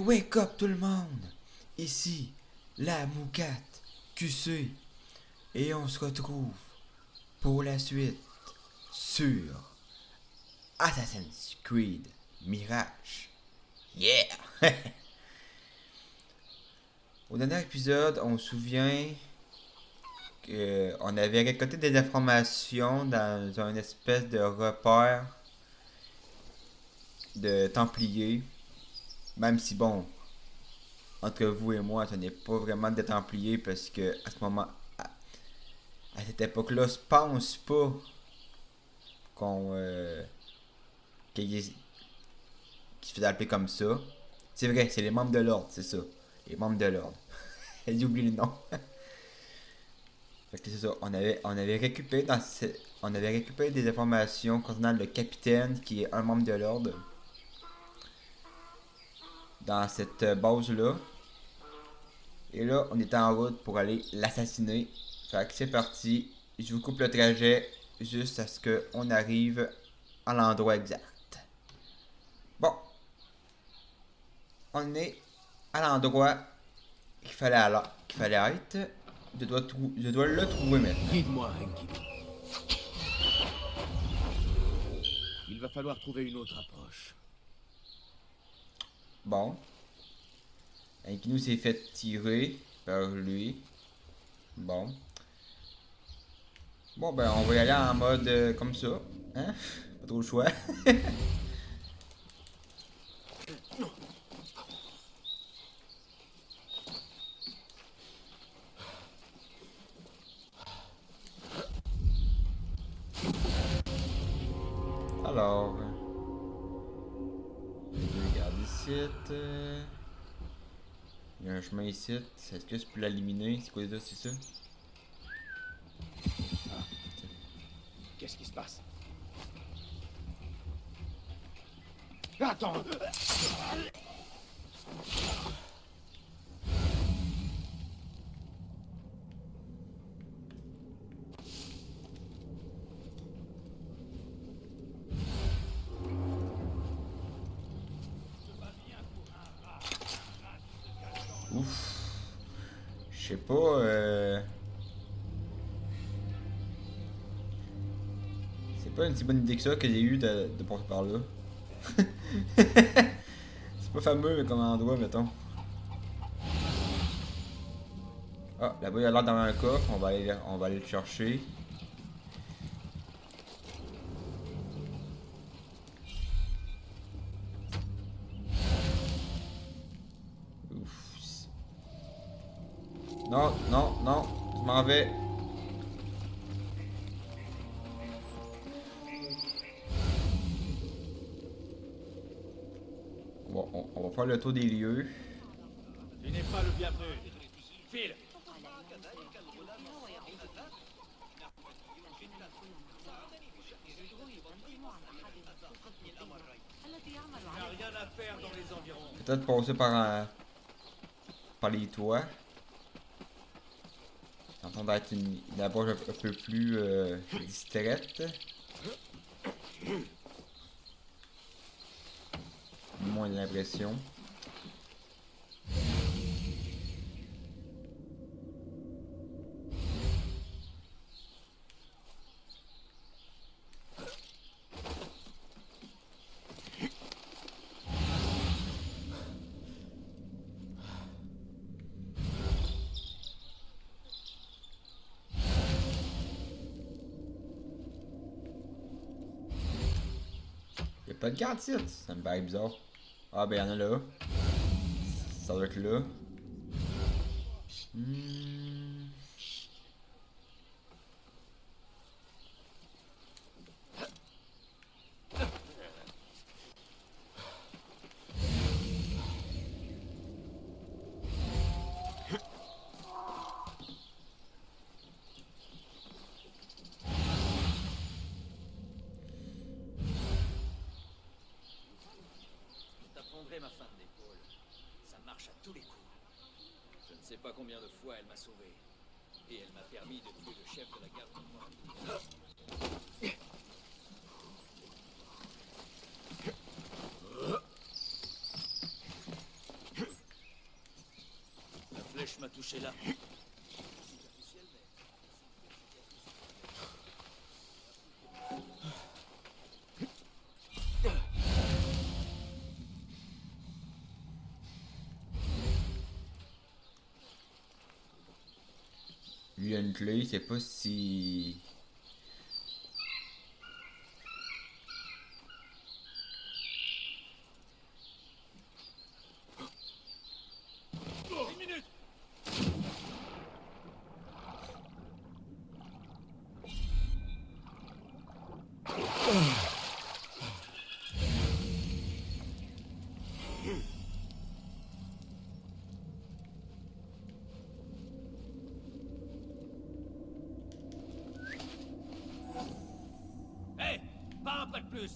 wake up tout le monde! Ici, la Moucate, QC, et on se retrouve pour la suite sur Assassin's Creed Mirage. Yeah! Au dernier épisode, on se souvient qu'on avait récolté des informations dans un espèce de repère de Templiers. Même si, bon, entre vous et moi, ce n'est pas vraiment des Templiers parce que à ce moment, à cette époque-là, je pense pas qu'on qu'il se faisait appeler comme ça. C'est vrai, c'est les membres de l'ordre, c'est ça. Les membres de l'ordre. J'ai oublié le nom. Fait que c'est ça. On avait récupéré on avait récupéré des informations concernant le capitaine qui est un membre de l'ordre dans cette base-là. Et là, on est en route pour aller l'assassiner. Fait que c'est parti. Je vous coupe le trajet juste à ce qu'on arrive à l'endroit exact. Bon, on est à l'endroit qu'il fallait être. Je dois le trouver maintenant. Guide-moi, Enkidu. Il va falloir trouver une autre approche. Bon. Enkidu s'est fait tirer par lui. Bon. Bon, ben, on va y aller en mode comme ça. Hein? Pas trop le choix. Alors. Je regarde ici. Il y a un chemin ici. Est-ce que je peux l'éliminer? C'est quoi ça? C'est ça? Qu'est-ce qui se passe? Attends! Ouf. Je sais pas. C'est pas une si bonne idée que ça que j'ai eu de passer par là. C'est pas fameux comme endroit, mettons. Ah, là-bas il y a l'air dans un coffre, on va aller le chercher. Ouf. Non, non, non, je m'en vais. Bon, on va faire le tour des lieux. Tu n'es pas le bienvenu. File! Il n'y a rien à faire dans les environs. Peut-être passer par les toits. Ça semble être une approche un peu plus distraite. Moins l'impression. Y'a pas de garde ici, ça me paraît bizarre. Ah ben y'en a là. Ça doit être là. Hmm. T'apprendrai ma femme d'épaule. Ça marche à tous les coups. Je ne sais pas combien de fois elle m'a sauvé. Et elle m'a permis de tuer le chef de la garde du roi. flèche m'a touché là. Lui a une clé, je sais pas si... Une minute. Hé, pas un pas de plus.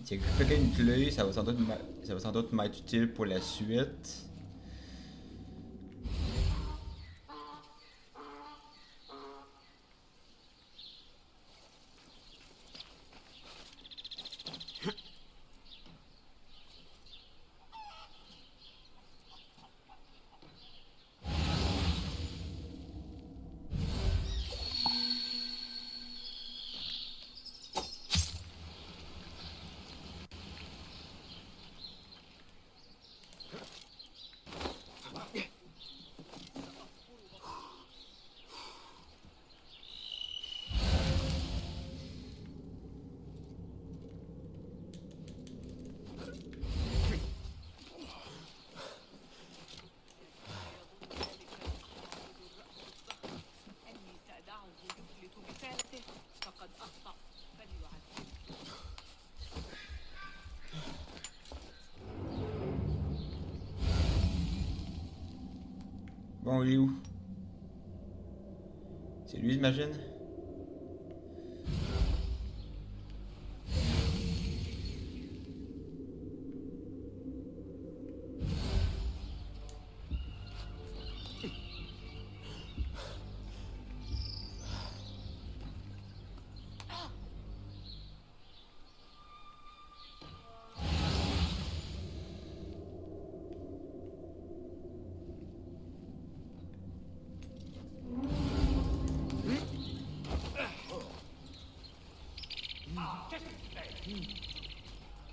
J'ai récupéré une clé, ça va sans doute m'être utile pour la suite. أني سأدعه يفلت بفعلته فقد أخطأ فليعذب. Bon, il est où? C'est lui, j'imagine?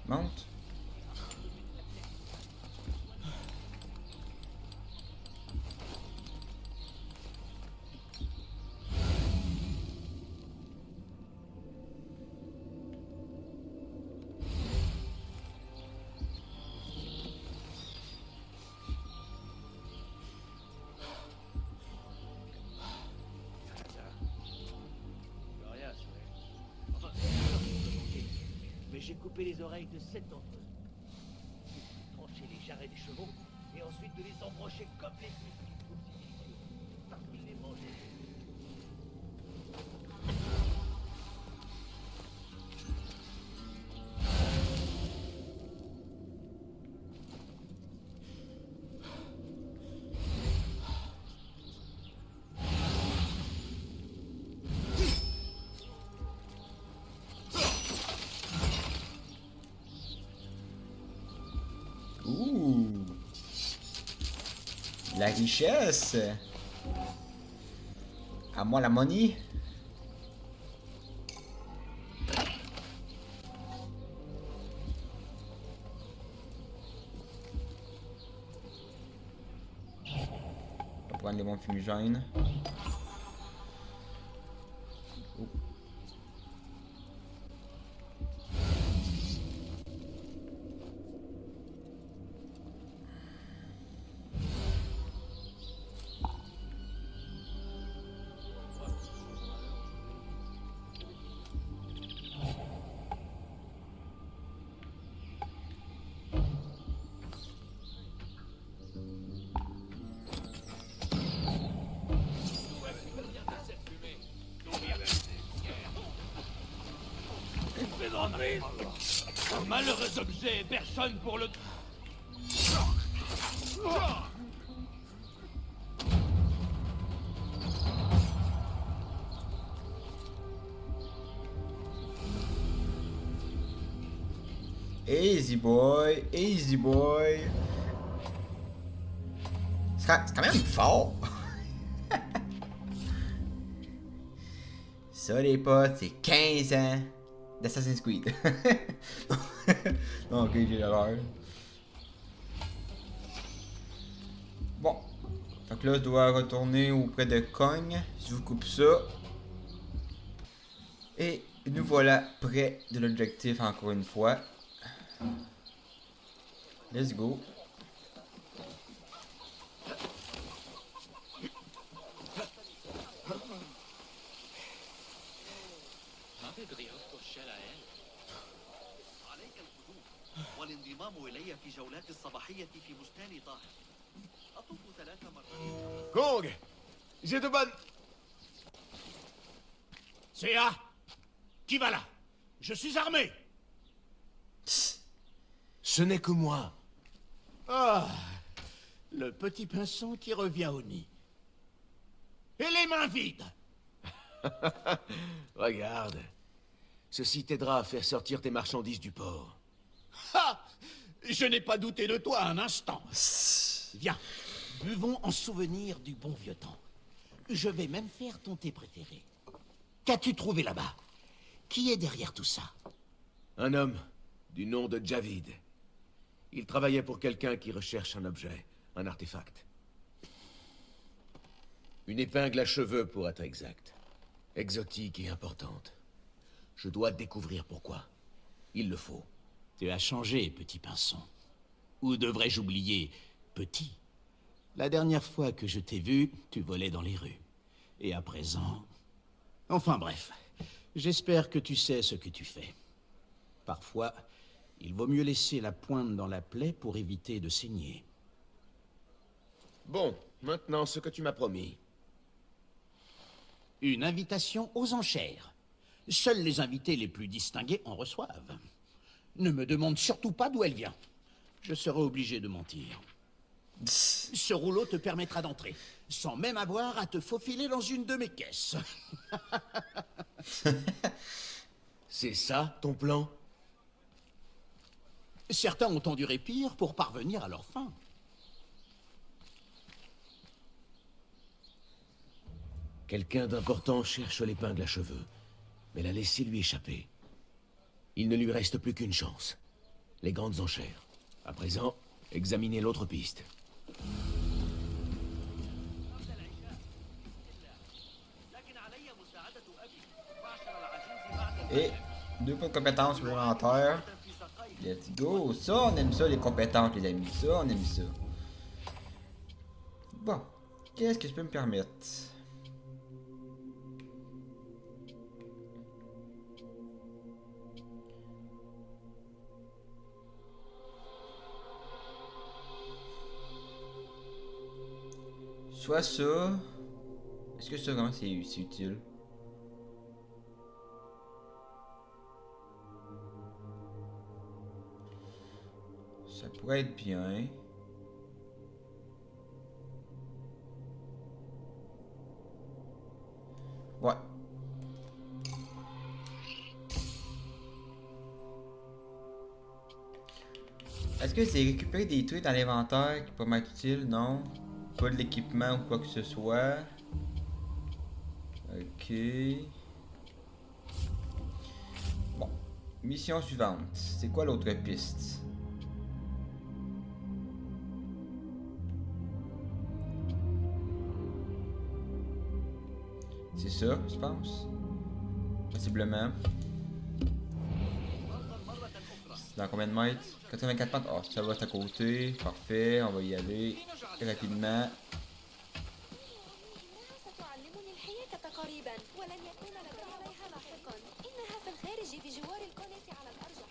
Monte. Rien, enfin, mais j'ai coupé les oreilles de 7 d'entre eux. Trancher les jarrets des chevaux et ensuite de les embrocher comme les huîtres qu'ils trouvent si délicieux. Parce qu'ils les mangeaient. Ouh! La richesse! À moi la money! On va prendre les bons fumigènes. Oh. une plaisanterie. Un malheureux objet et personne pour le... Easy boy, easy boy. C'est quand même fort. Ça les potes, c'est 15 ans d'Assassin's Creed. Non, ok, j'ai l'erreur. Bon. Fait que là, je dois retourner auprès de Cogne. Je vous coupe ça. Et nous voilà près de l'objectif encore une fois. Let's go. والانضمام إلي في جولات الصباحية في بستان طاهر. أطوف 3 مرات. Kong, j'ai de bonnes... CA, qui va là? Je suis armé. Ce n'est que moi. Ah, le petit pinson qui revient au nid. Et les mains vides. Regarde. Ceci t'aidera à faire sortir tes marchandises du port. Ah, je n'ai pas douté de toi un instant. Viens, buvons en souvenir du bon vieux temps. Je vais même faire ton thé préféré. Qu'as-tu trouvé là-bas? Qui est derrière tout ça? Un homme du nom de Javid. Il travaillait pour quelqu'un qui recherche un objet, un artefact. Une épingle à cheveux pour être exact. Exotique et importante. Je dois découvrir pourquoi. Il le faut. Tu as changé, petit pinson. Ou devrais-je oublier, petit? La dernière fois que je t'ai vu, tu volais dans les rues. Et à présent... Enfin bref, j'espère que tu sais ce que tu fais. Parfois, il vaut mieux laisser la pointe dans la plaie pour éviter de saigner. Bon, maintenant ce que tu m'as promis. Une invitation aux enchères. Seuls les invités les plus distingués en reçoivent. Ne me demande surtout pas d'où elle vient. Je serai obligé de mentir. Ce rouleau te permettra d'entrer, sans même avoir à te faufiler dans une de mes caisses. C'est ça, ton plan? Certains ont enduré pire pour parvenir à leur fin. Quelqu'un d'important cherche l'épingle à cheveux, mais l'a laissé lui échapper. Il ne lui reste plus qu'une chance. Les grandes enchères. À présent, examinez l'autre piste. Et 2 points de compétences supplémentaires. Let's go. Ça, on aime ça, les compétences, les amis. Ça, on aime ça. Bon. Qu'est-ce que je peux me permettre? Soit ça. Est-ce que ça, vraiment, c'est utile? Ça pourrait être bien. Ouais. Est-ce que c'est récupérer des trucs dans l'inventaire qui pourraient m'être utiles? Non. Pas de l'équipement ou quoi que ce soit. Ok. Bon. Mission suivante. C'est quoi l'autre piste? C'est ça, je pense. Possiblement. C'est dans combien de mètres? 84 mètres. Oh, ça va, c'est à côté. Parfait, on va y aller rapidement. ستعلمني الحياة قريبا ولن يكون لك عليها لاحقا إنها في الخارج بجوار القناة على الأرجح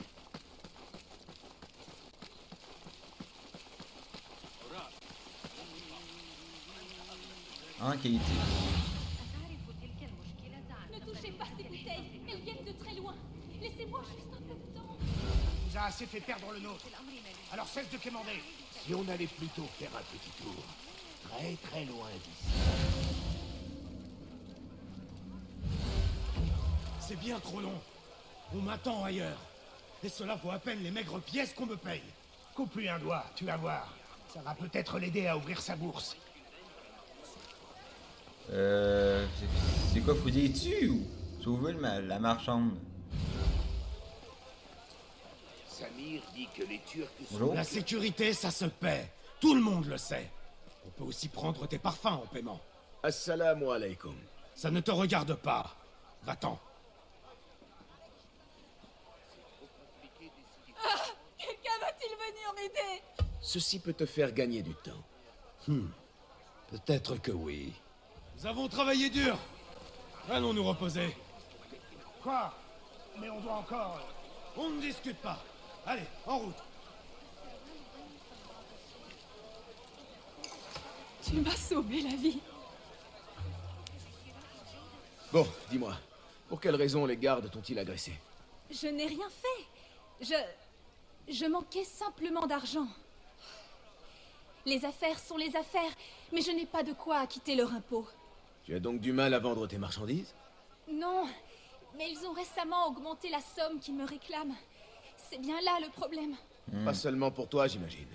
En qualité. أتعرف تلك المشكلة عن Ne touchez pas ces bouteilles, elles viennent de très loin. Laissez-moi nous a assez fait perdre le nôtre. Alors cesse de quémander. Si on allait plutôt faire un petit tour, très très loin d'ici. C'est bien trop long. On m'attend ailleurs. Et cela vaut à peine les maigres pièces qu'on me paye. Coupe-lui un doigt, tu vas voir. Ça va peut-être l'aider à ouvrir sa bourse. C'est quoi, fouiller dessus ou sauver la marchande? Samir dit que les Turcs sont... Bonjour. La sécurité, ça se paie. Tout le monde le sait. On peut aussi prendre tes parfums en paiement. Assalamu alaikum. Ça ne te regarde pas. Va-t'en. Quelqu'un va-t-il venir m'aider? Ceci peut te faire gagner du temps. Peut-être que oui. Nous avons travaillé dur. Allons nous reposer. Quoi? Mais on doit encore... On ne discute pas. Allez, en route. Tu m'as sauvé la vie. Bon, dis-moi, pour quelle raison les gardes t'ont-ils agressé? Je n'ai rien fait. Je manquais simplement d'argent. Les affaires sont les affaires, mais je n'ai pas de quoi acquitter leur impôt. Tu as donc du mal à vendre tes marchandises? Non, mais ils ont récemment augmenté la somme qu'ils me réclament. C'est bien là le problème. Pas seulement pour toi, j'imagine,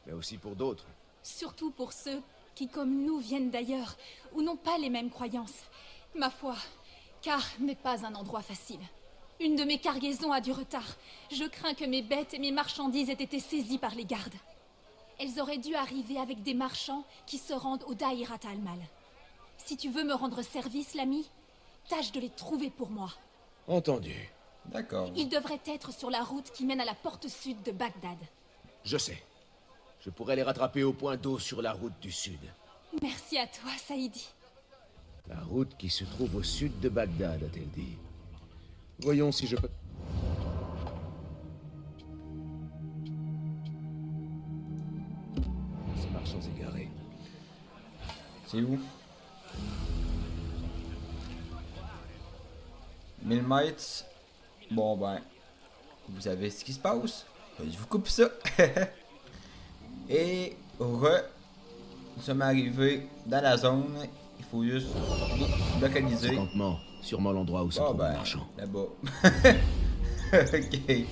mais aussi pour d'autres. Surtout pour ceux qui, comme nous, viennent d'ailleurs, ou n'ont pas les mêmes croyances. Ma foi, car n'est pas un endroit facile. Une de mes cargaisons a du retard. Je crains que mes bêtes et mes marchandises aient été saisies par les gardes. Elles auraient dû arriver avec des marchands qui se rendent au Daïrat al-Mal. Si tu veux me rendre service, l'ami, tâche de les trouver pour moi. Entendu. D'accord. Ils devraient être sur la route qui mène à la porte sud de Bagdad. Je sais. Je pourrais les rattraper au point d'eau sur la route du sud. Merci à toi, Saïdi. La route qui se trouve au sud de Bagdad, a-t-elle dit. Voyons si je peux... Ces marchands égarés. C'est où? 1000 mètres. Bon ben, vous savez ce qui se passe. Je vous coupe ça. Et nous sommes arrivés dans la zone. Il faut juste Ce localiser. campement, sûrement l'endroit où se Oh trouve le ben, marchand. là-bas. Ok.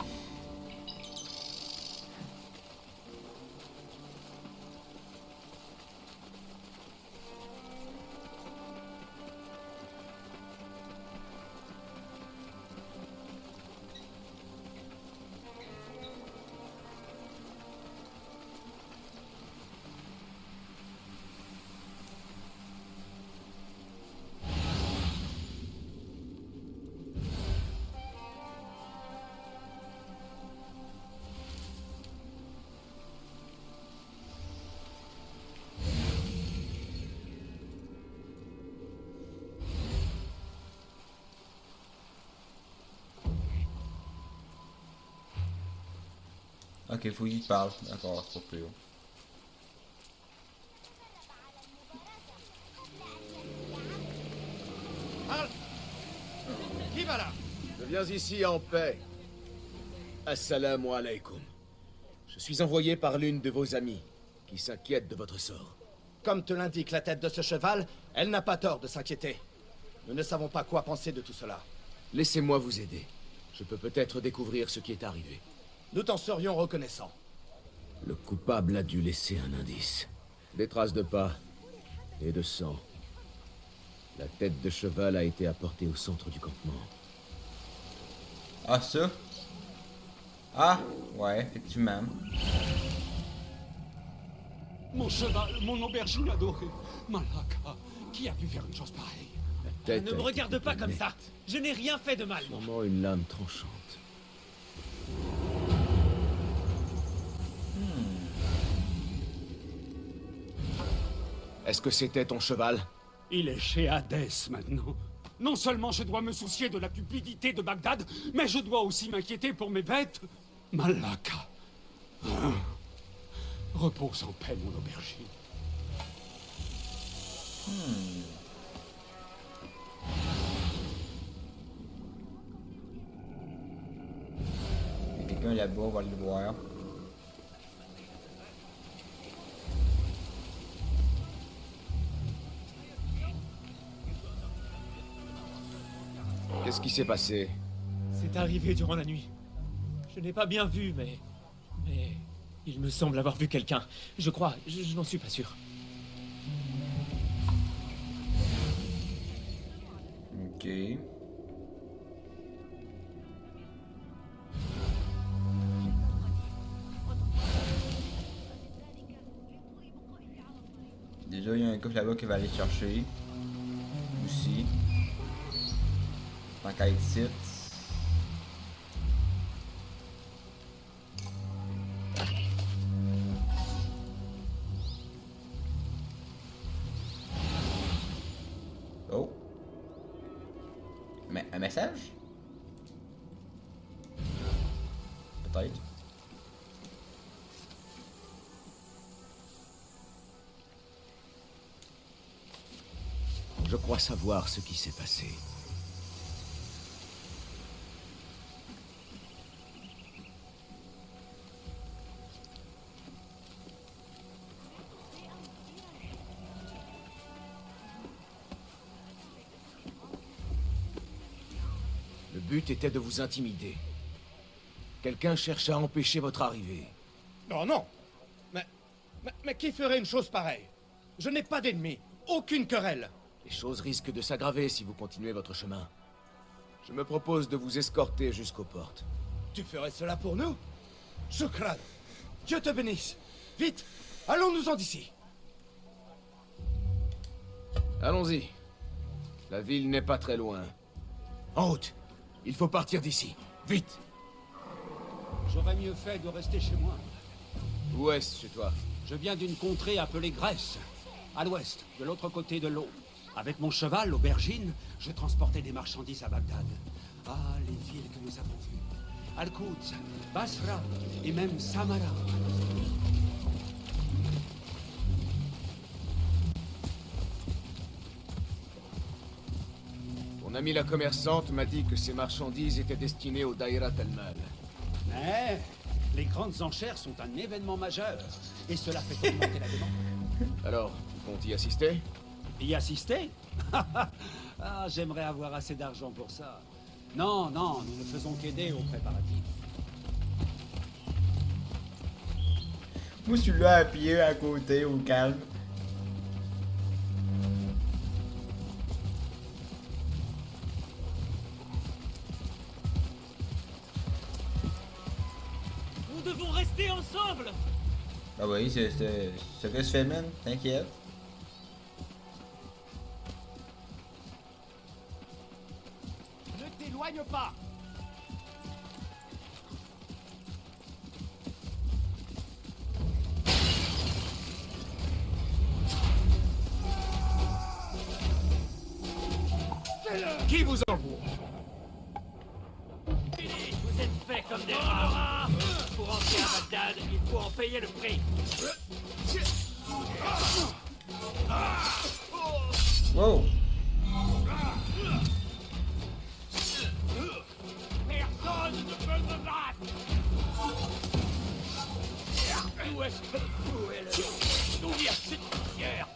Ok, faut qu'il parle. D'accord, c'est pas plus haut. Qui va là? Je viens ici en paix. Assalamu alaikum. Je suis envoyé par l'une de vos amies, qui s'inquiète de votre sort. Comme te l'indique la tête de ce cheval, elle n'a pas tort de s'inquiéter. Nous ne savons pas quoi penser de tout cela. Laissez-moi vous aider. Je peux peut-être découvrir ce qui est arrivé. Nous t'en serions reconnaissants. Le coupable a dû laisser un indice. Des traces de pas et de sang. La tête de cheval a été apportée au centre du campement. Ah, ça? Ah, ouais, effectivement. Mon cheval, mon aubergine adorée. Malaka, qui a pu faire une chose pareille? La tête Ne a me été regarde pas coupée comme net. ça. Je n'ai rien fait de mal. Sûrement une lame tranchante. Est-ce que c'était ton cheval? Il est chez Hadès maintenant. Non seulement je dois me soucier de la cupidité de Bagdad, mais je dois aussi m'inquiéter pour mes bêtes. Malaka. Hein? Repose en paix, mon aubergine. quelqu'un là-bas, on va le voir. Qu'est-ce qui s'est passé? C'est arrivé durant la nuit. Je n'ai pas bien vu, mais... Il me semble avoir vu quelqu'un. Je crois, je n'en suis pas sûr. Ok. Déjà, il y a un gars là-bas qui va aller chercher. Aussi. Tant qu'à être ici. Oh. Mais un message? Peut-être. Je crois savoir ce qui s'est passé. Le but était de vous intimider. Quelqu'un cherche à empêcher votre arrivée. Non, non. Mais qui ferait une chose pareille? Je n'ai pas d'ennemis. Aucune querelle. Les choses risquent de s'aggraver si vous continuez votre chemin. Je me propose de vous escorter jusqu'aux portes. Tu ferais cela pour nous? Shukran. Dieu te bénisse. Vite, allons-nous-en d'ici. Allons-y. La ville n'est pas très loin. En route. Il faut partir d'ici. Vite. J'aurais mieux fait de rester chez moi. Où est-ce chez toi? Je viens d'une contrée appelée Grèce, à l'ouest, de l'autre côté de l'eau. Avec mon cheval, l'aubergine, je transportais des marchandises à Bagdad. Ah, les villes que nous avons vues. Al-Quds, Basra et même Samara. Mon amie la commerçante m'a dit que ces marchandises étaient destinées au Daïrat al-Mal. Mais les grandes enchères sont un événement majeur, et cela fait augmenter la demande. Alors, compte y assister? Y assister? Ah, j'aimerais avoir assez d'argent pour ça. Non, non, nous ne faisons qu'aider aux préparatifs. Moi, je suis là à pied à côté, au calme. Nous devons rester ensemble. Ah oui, c'est ce que je fais, man. T'inquiète. Ne t'éloigne pas. Qui vous envoie? Vous êtes faits comme des rats. Pour entrer à Bagdad, il faut en payer le prix. Wow! Personne ne peut me battre. Où est le... D'où vient cette poussière?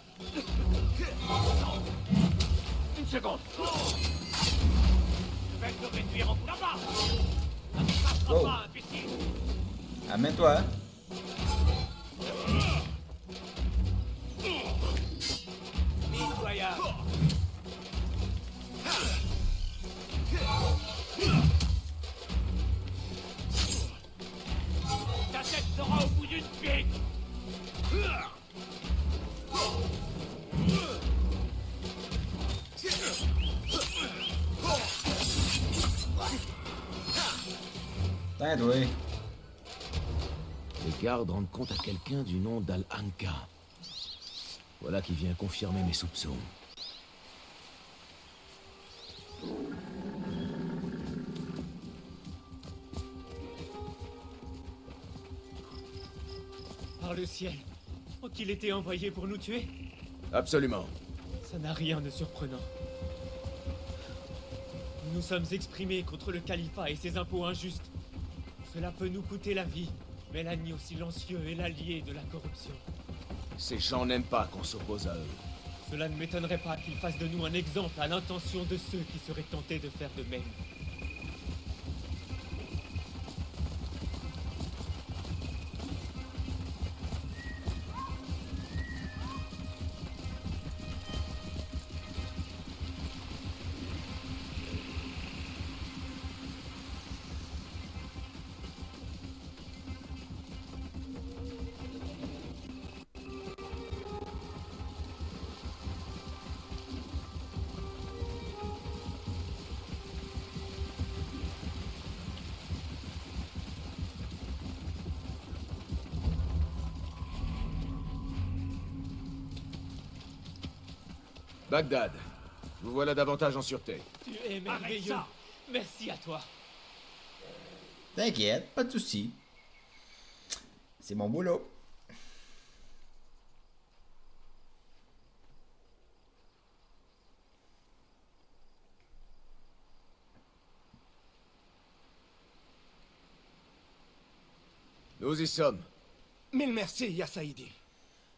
Une seconde. Je vais te réduire en là-bas. Ça ne passera Oh. pas, imbécile. Amène-toi. Mitoyable. Ta tête sera au bout d'une pique. Putain, toi. Les gardes rendent compte à quelqu'un du nom d'Al-Anka. Voilà qui vient confirmer mes soupçons. Par le ciel. Ont-ils été envoyés pour nous tuer? Absolument. Ça n'a rien de surprenant. Nous nous sommes exprimés contre le califat et ses impôts injustes. Cela peut nous coûter la vie, mais l'agneau silencieux est l'allié de la corruption. Ces gens n'aiment pas qu'on s'oppose à eux. Cela ne m'étonnerait pas qu'ils fassent de nous un exemple à l'intention de ceux qui seraient tentés de faire de même. Bagdad, vous voilà davantage en sûreté. Tu es merveilleux. Merci à toi. T'inquiète, pas de soucis. C'est mon boulot. Nous y sommes. Mille merci, Yassaïdi.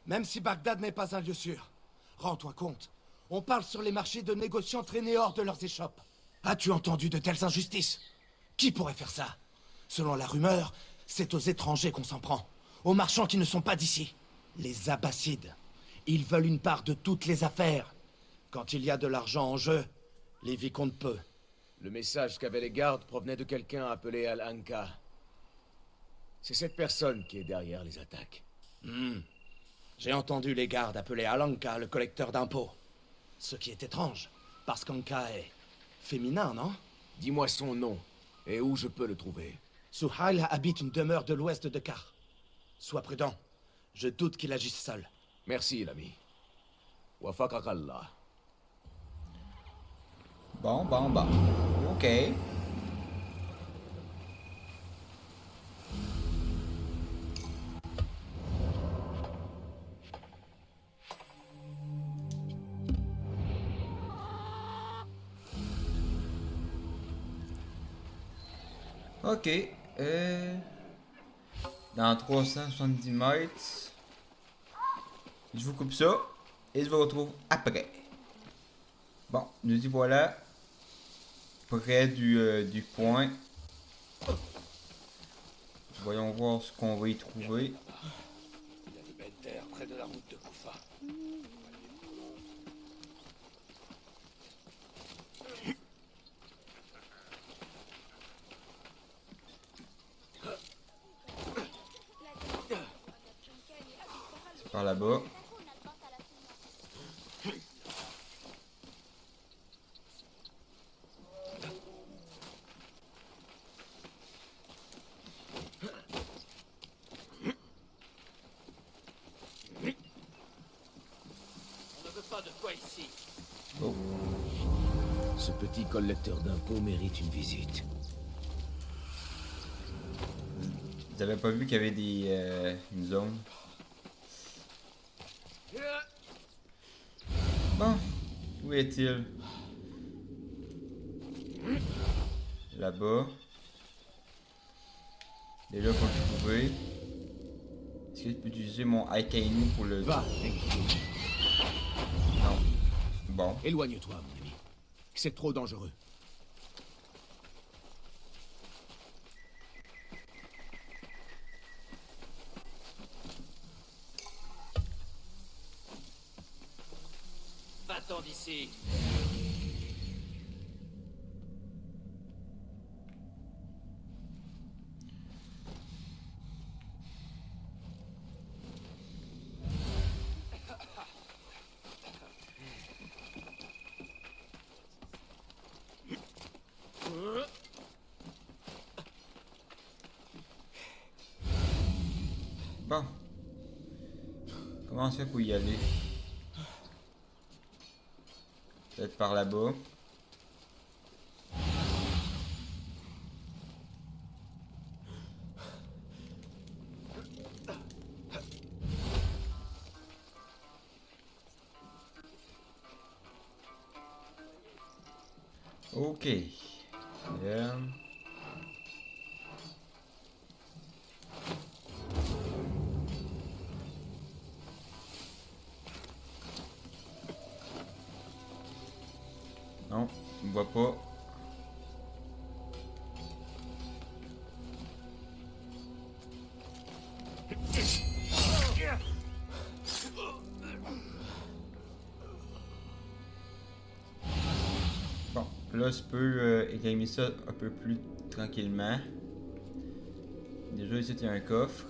Même si Bagdad n'est pas un lieu sûr, rends-toi compte. On parle sur les marchés de négociants traînés hors de leurs échoppes. As-tu entendu de telles injustices? Qui pourrait faire ça? Selon la rumeur, c'est aux étrangers qu'on s'en prend. Aux marchands qui ne sont pas d'ici. Les Abbassides. Ils veulent une part de toutes les affaires. Quand il y a de l'argent en jeu, les vies comptent peu. Le message qu'avaient les gardes provenait de quelqu'un appelé Al-Anka. C'est cette personne qui est derrière les attaques. J'ai entendu les gardes appeler Al-Anka le collecteur d'impôts. Ce qui est étrange, parce qu'Anka est féminin, non? Dis-moi son nom, et où je peux le trouver. Suhail habite une demeure de l'ouest de Kar. Sois prudent. Je doute qu'il agisse seul. Merci, l'ami. Wafakakallah. Bon. Ok. Ok. Dans 370 mètres. Je vous coupe ça. Et je vous retrouve après. Bon, nous y voilà. Près du point. Voyons voir ce qu'on va y trouver. Il y a des bêtes d'air près de la route de Koufa. C'est par là-bas. Oh. Ce petit collecteur d'impôts mérite une visite. Vous avez pas vu qu'il y avait une zone? Bon, où est-il? Là-bas. Et là, faut le trouver. Est-ce que je peux utiliser mon Aikainu pour le... Va, non. Bon. Éloigne-toi, mon ami. C'est trop dangereux. Va-t'en d'ici. Bon. Comment on fait pour y aller? Peut-être par là-bas. Ok. Il me voit pas. Bon, là je peux égayer ça un peu plus tranquillement. Déjà ici il y a un coffre.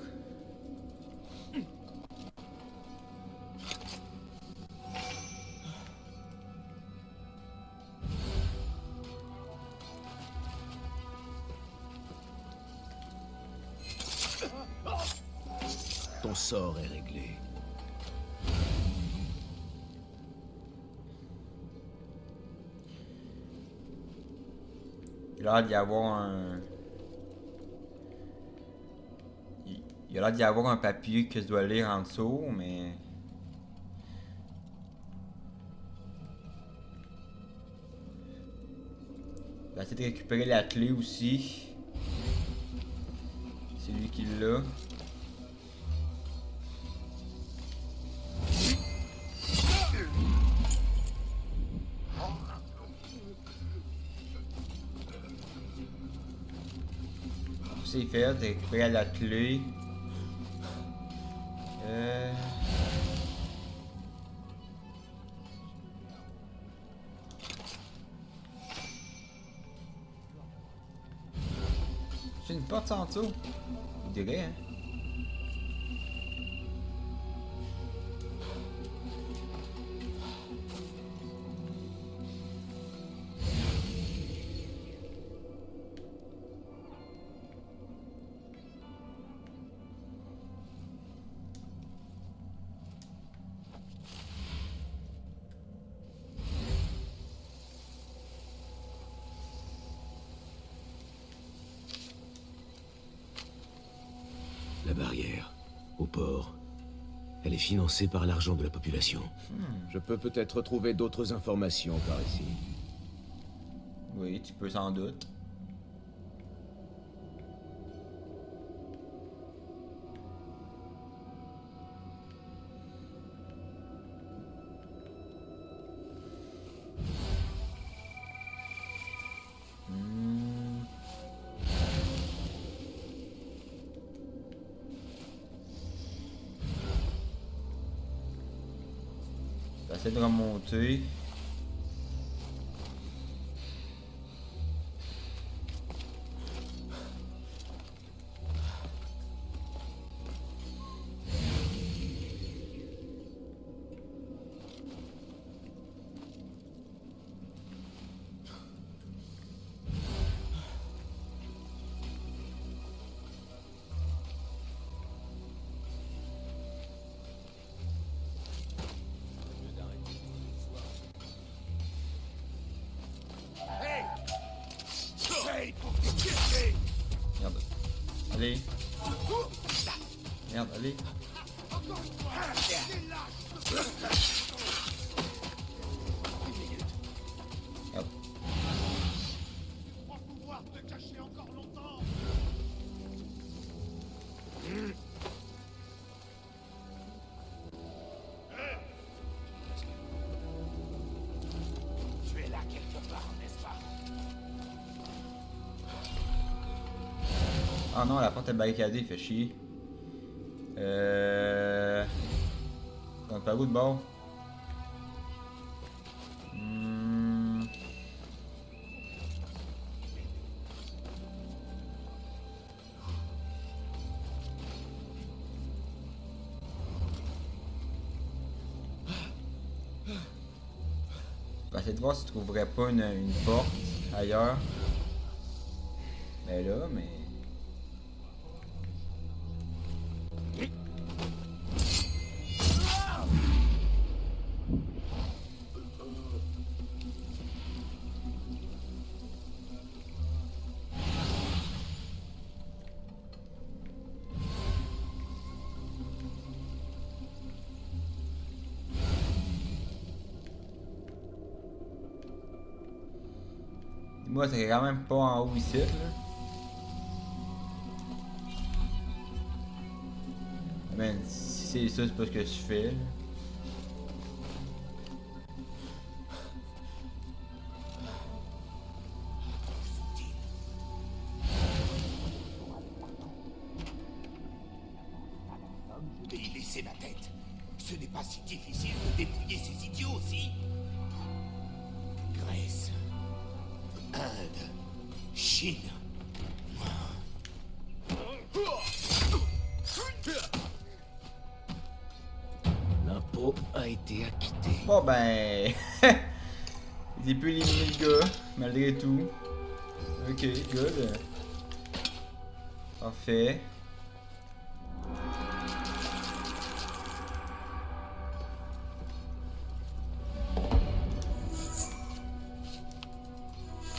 Ton sort est réglé. Il a l'air d'y avoir un... Il a l'air d'y avoir un papier que je dois lire en dessous, mais... Je vais essayer de récupérer la clé aussi. C'est lui qui l'a. C'est fait, de récupérer la clé. C'est une porte en dessous. On dirait, hein. La barrière, au port. Elle est financée par l'argent de la population. Je peux peut-être trouver d'autres informations par ici. Oui, tu peux sans doute. J'essaie de remonter. Merde. Allez. Merde, allez. Merde. Pour pouvoir te cacher encore longtemps. Tu es là quelque part, n'est-ce pas? Ah non, la porte est barricadée, fait chier. On pas où de bord? Je vais essayer de voir si je trouverais pas une porte ailleurs. Mais là, mais... Moi, c'est quand même pas en haut ici, là. Mais si c'est ça, c'est pas ce que je fais, là. c'est ma tête. Ce n'est pas si difficile de dépouiller ces idiots aussi. Grèce, Inde, Chine. L'impôt a été acquitté. Bon ben... Il peut éliminer le gars, malgré tout. Ok, good. Parfait.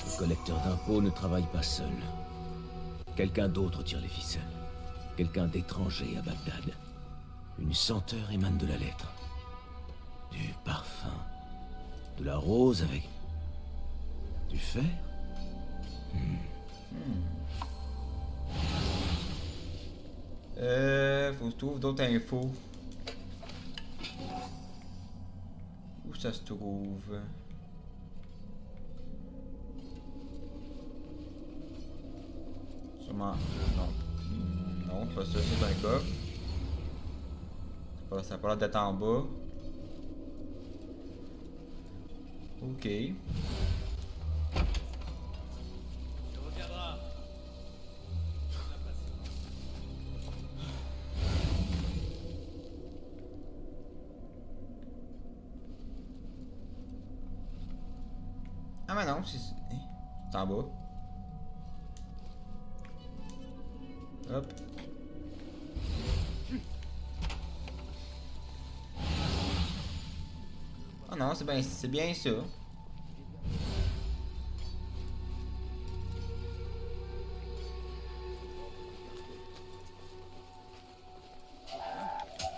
Le collecteur d'impôts ne travaille pas seul. Quelqu'un d'autre tire les ficelles. Quelqu'un d'étranger à Bagdad. Une senteur émane de la lettre. Du parfum. De la rose avec... du fer. Faut que je trouve d'autres infos. Où ça se trouve? Sûrement... Non. Non, pas ça, c'est un coffre. Ça a pas l'air d'être en bas. Ok. Tu reviendras. Ah mais non, c'est en bas. Hop. Ah non, c'est bien ça.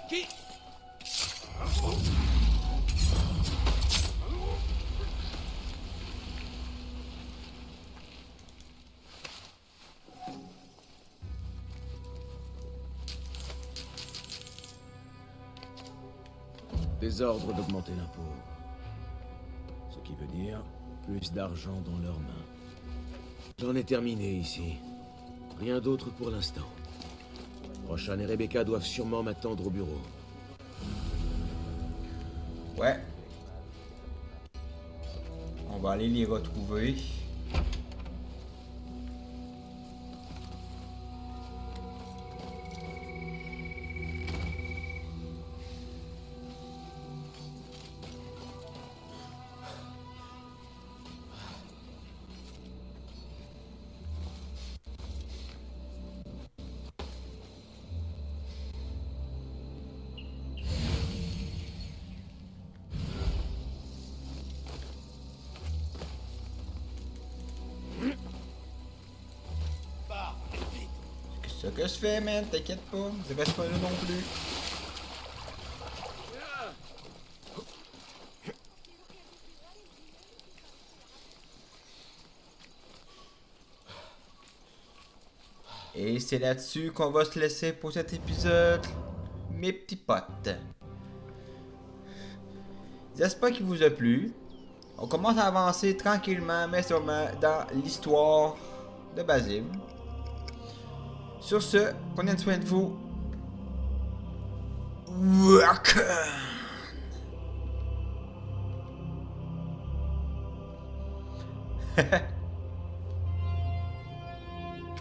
Qui? Désordre d'augmenter l'impôt. Ce qui veut dire plus d'argent dans leurs mains. J'en ai terminé ici. Rien d'autre pour l'instant. Roshan et Rebecca doivent sûrement m'attendre au bureau. Ouais. On va aller les retrouver. C'est ce que je fais, man, t'inquiète pas, je reste pas là non plus. Et c'est là-dessus qu'on va se laisser pour cet épisode, mes petits potes. J'espère qu'il vous a plu. On commence à avancer tranquillement, mais sûrement, dans l'histoire de Basim. Sur ce, prenez soin de vous. Welcome.